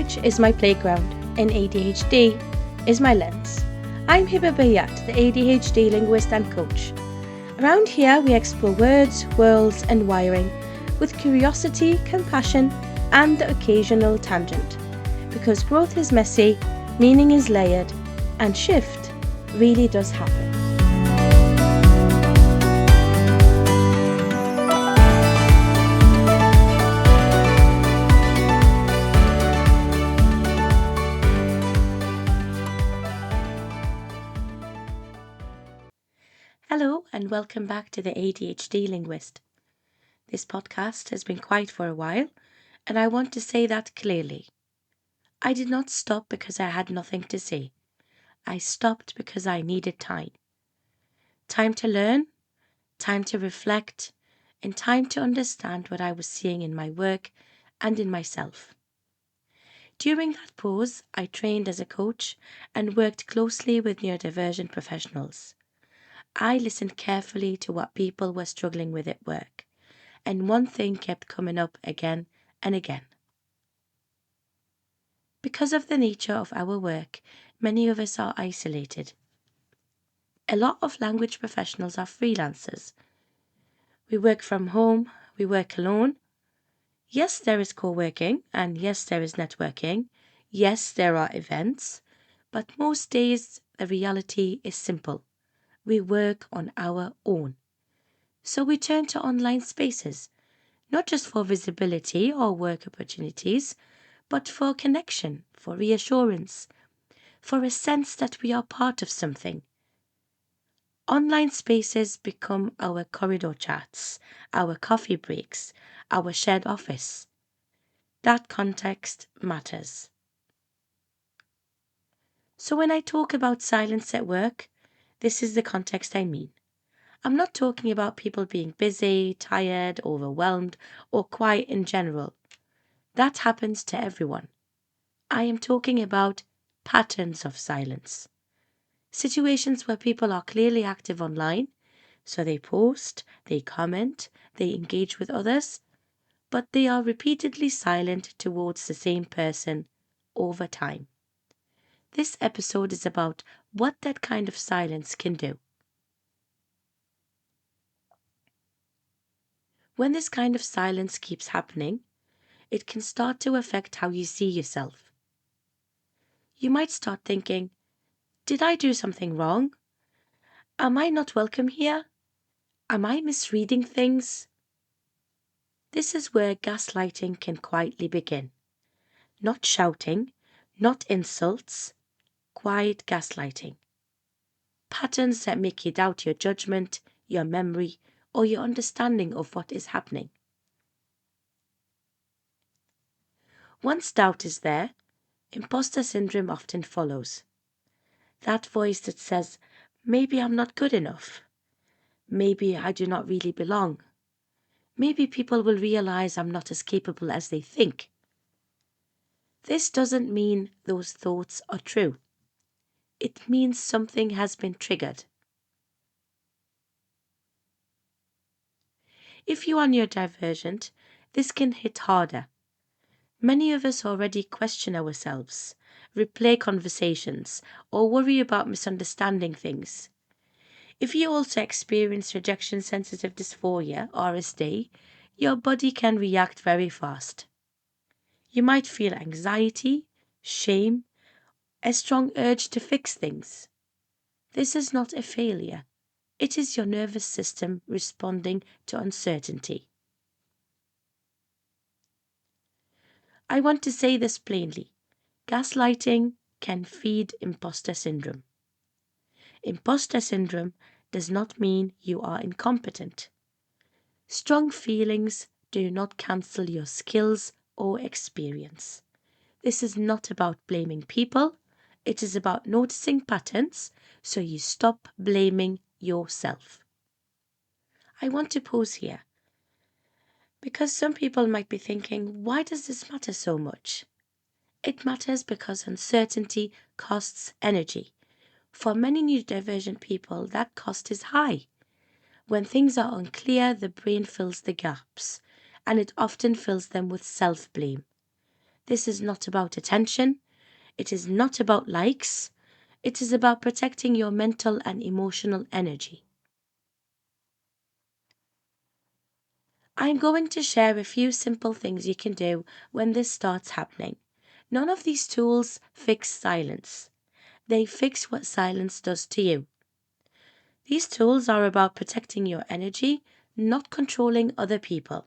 language is my playground and ADHD is my lens. I'm Hiba Bayat, the ADHD linguist and coach. Around here, we explore words, worlds, and wiring with curiosity, compassion, and the occasional tangent. Because growth is messy, meaning is layered, and shift really does happen. Hello and welcome back to the ADHD Linguist. This podcast has been quiet for a while, and I want to say that clearly. I did not stop because I had nothing to say. I stopped because I needed time. Time to learn, time to reflect, and time to understand what I was seeing in my work and in myself. During that pause, I trained as a coach and worked closely with neurodivergent professionals. I listened carefully to what people were struggling with at work, and one thing kept coming up again and again. Because of the nature of our work, many of us are isolated. A lot of language professionals are freelancers. We work from home, we work alone. Yes, there is co-working, and yes, there is networking. Yes, there are events, but most days the reality is simple. We work on our own. So we turn to online spaces, not just for visibility or work opportunities, but for connection, for reassurance, for a sense that we are part of something. Online spaces become our corridor chats, our coffee breaks, our shared office. That context matters. So when I talk about silence at work, this is the context I mean. I'm not talking about people being busy, tired, overwhelmed, or quiet in general. That happens to everyone. I am talking about patterns of silence. Situations where people are clearly active online, so they post, they comment, they engage with others, but they are repeatedly silent towards the same person over time. This episode is about what that kind of silence can do. When this kind of silence keeps happening, it can start to affect how you see yourself. You might start thinking, did I do something wrong? Am I not welcome here? Am I misreading things? This is where gaslighting can quietly begin. Not shouting, not insults, quiet gaslighting. Patterns that make you doubt your judgment, your memory, or your understanding of what is happening. Once doubt is there, imposter syndrome often follows. That voice that says, maybe I'm not good enough. Maybe I do not really belong. Maybe people will realize I'm not as capable as they think. This doesn't mean those thoughts are true. It means something has been triggered. If you are neurodivergent, this can hit harder. Many of us already question ourselves, replay conversations, or worry about misunderstanding things. If you also experience rejection sensitive dysphoria, RSD, your body can react very fast. You might feel anxiety, shame, a strong urge to fix things. This is not a failure. It is your nervous system responding to uncertainty. I want to say this plainly. Gaslighting can feed imposter syndrome. Imposter syndrome does not mean you are incompetent. Strong feelings do not cancel your skills or experience. This is not about blaming people. It is about noticing patterns so you stop blaming yourself. I want to pause here because some people might be thinking, why does this matter so much? It matters because uncertainty costs energy. For many neurodivergent people, that cost is high. When things are unclear, the brain fills the gaps, and it often fills them with self-blame. This is not about attention. It is not about likes. It is about protecting your mental and emotional energy. I'm going to share a few simple things you can do when this starts happening. None of these tools fix silence. They fix what silence does to you. These tools are about protecting your energy, not controlling other people.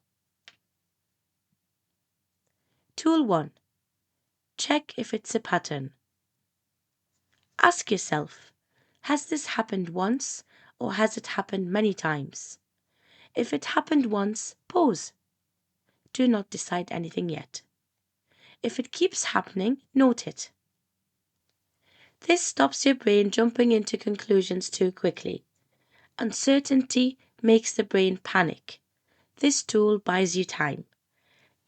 Tool 1. Check if it's a pattern. Ask yourself, has this happened once or has it happened many times? If it happened once, pause. Do not decide anything yet. If it keeps happening, note it. This stops your brain jumping into conclusions too quickly. Uncertainty makes the brain panic. This tool buys you time.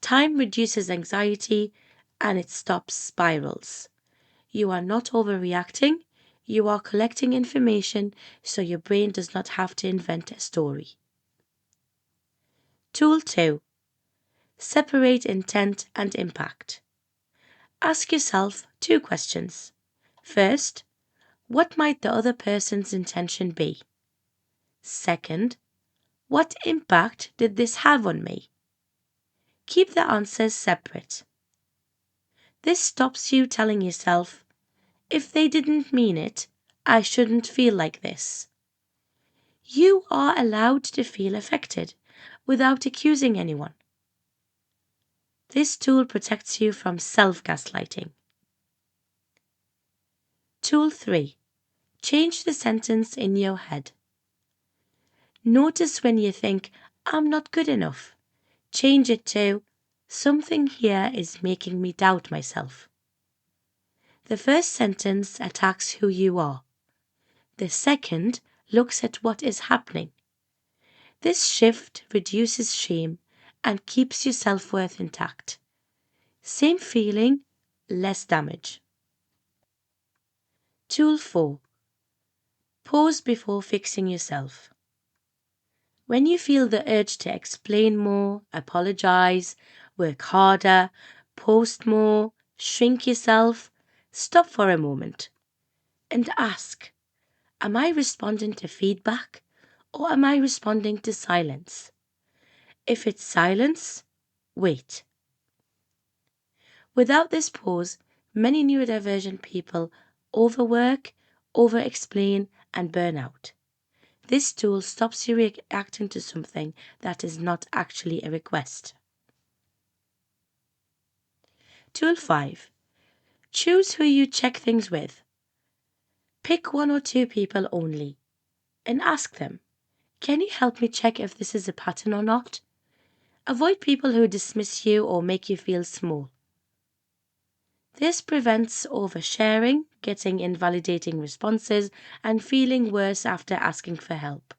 Time reduces anxiety and it stops spirals. You are not overreacting. You are collecting information so your brain does not have to invent a story. Tool 2. Separate intent and impact. Ask yourself 2 questions. First, what might the other person's intention be? Second, what impact did this have on me? Keep the answers separate. This stops you telling yourself, if they didn't mean it, I shouldn't feel like this. You are allowed to feel affected without accusing anyone. This tool protects you from self-gaslighting. Tool 3. Change the sentence in your head. Notice when you think, I'm not good enough. Change it to, something here is making me doubt myself. The first sentence attacks who you are. The second looks at what is happening. This shift reduces shame and keeps your self-worth intact. Same feeling, less damage. Tool 4. Pause before fixing yourself. When you feel the urge to explain more, apologize, work harder, post more, shrink yourself, stop for a moment and ask, am I responding to feedback or am I responding to silence? If it's silence, wait. Without this pause, many neurodivergent people overwork, over-explain, and burn out. This tool stops you reacting to something that is not actually a request. Tool 5. Choose who you check things with. Pick 1 or 2 people only and ask them, can you help me check if this is a pattern or not? Avoid people who dismiss you or make you feel small. This prevents oversharing, getting invalidating responses, and feeling worse after asking for help.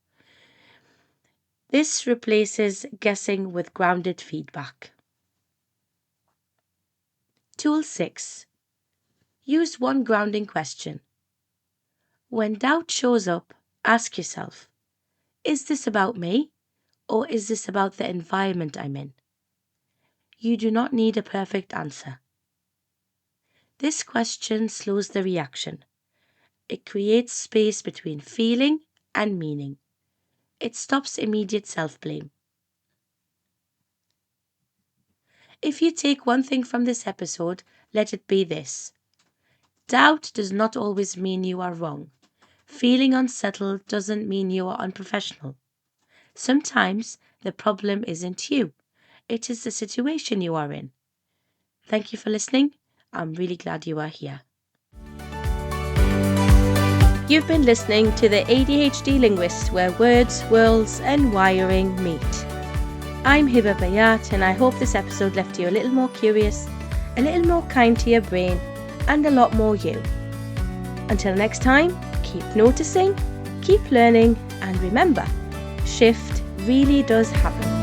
This replaces guessing with grounded feedback. Tool 6. Use one grounding question. When doubt shows up, ask yourself, is this about me or is this about the environment I'm in? You do not need a perfect answer. This question slows the reaction. It creates space between feeling and meaning. It stops immediate self-blame. If you take one thing from this episode, let it be this. Doubt does not always mean you are wrong. Feeling unsettled doesn't mean you are unprofessional. Sometimes the problem isn't you. It is the situation you are in. Thank you for listening. I'm really glad you are here. You've been listening to the ADHD Linguist, where words, worlds and wiring meet. I'm Hiba Bayat, and I hope this episode left you a little more curious, a little more kind to your brain, and a lot more you. Until next time, keep noticing, keep learning, and remember, shift really does happen.